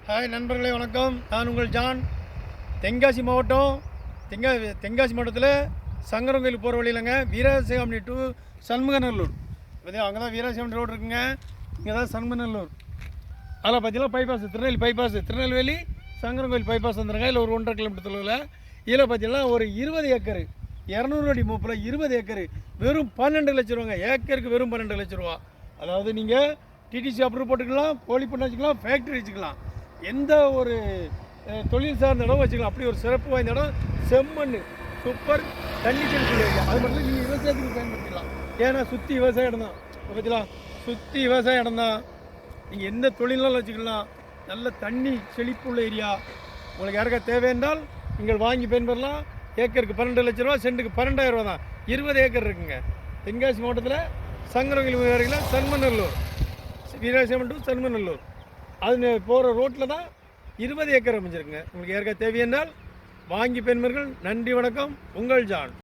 Hi நண்பர்களே, வணக்கம். நான் உங்கள் ஜான். தென்காசி மாவட்டம் தென்காசி மாவட்டத்தில் சங்கரன் கோயில் போகிற வழியிலங்க வீராசாமி டு சண்முகநல்லூர். பார்த்தீங்கன்னா அங்கே தான் வீராசாமி ரோடு இருக்குங்க. இங்கே தான் சண்முகநல்லூர். அதில் பார்த்தீங்கன்னா பைபாஸ் திருநெல்வேலி சங்கரன் கோயில் பைபாஸ் வந்துடுங்க. இல்லை ஒரு 1.5 கிலோமீட்டர் தொலைவில். இதில் பார்த்தீங்கன்னா ஒரு 20 ஏக்கரு 200 அடி மூப்பில் 20 ஏக்கரு வெறும் 12 லட்ச ரூபாங்க. ஏக்கருக்கு வெறும் 12 லட்ச ரூபா. அதாவது நீங்கள் டிடிசி அப்ரூவ் போட்டுக்கலாம், கோழி பண்ண வச்சுக்கலாம், ஃபேக்ட்ரி வச்சுக்கலாம், எந்த ஒரு தொழில் சார்ந்த இடம் வச்சுக்கலாம். அப்படி ஒரு சிறப்பு வாய்ந்த இடம். செம்மண், சூப்பர் தண்ணி செடி சொல்லுவீங்க. அது மட்டும் நீங்கள் விவசாயத்துக்கு பயன்படுத்திக்கலாம். ஏன்னா சுற்றி விவசாய இடம் தான். பார்த்திக்கலாம், சுற்றி விவசாய இடம் தான். நீங்கள் எந்த தொழில்னாலும் வச்சுக்கலாம். நல்ல தண்ணி செழிப்புள்ள ஏரியா. உங்களுக்கு யாருக்கா தேவை என்றால் நீங்கள் வாங்கி பயன்பெறலாம். ஏக்கருக்கு 12 லட்ச ரூபா, சென்ட்டுக்கு 12,000 ரூபா தான். 20 ஏக்கர் இருக்குங்க. தென்காசி மாவட்டத்தில் சங்கரன் கோயில் சண்முகநல்லூர், வீராசாமி டு சண்முகநல்லூர். அது போகிற ரோட்டில் தான் 20 ஏக்கர் அமைஞ்சிருக்குங்க. உங்களுக்கு யாருக்கா தேவையென்றால் வாங்கி பெண்மர்கள். நன்றி, வணக்கம். உங்கள் ஜான்.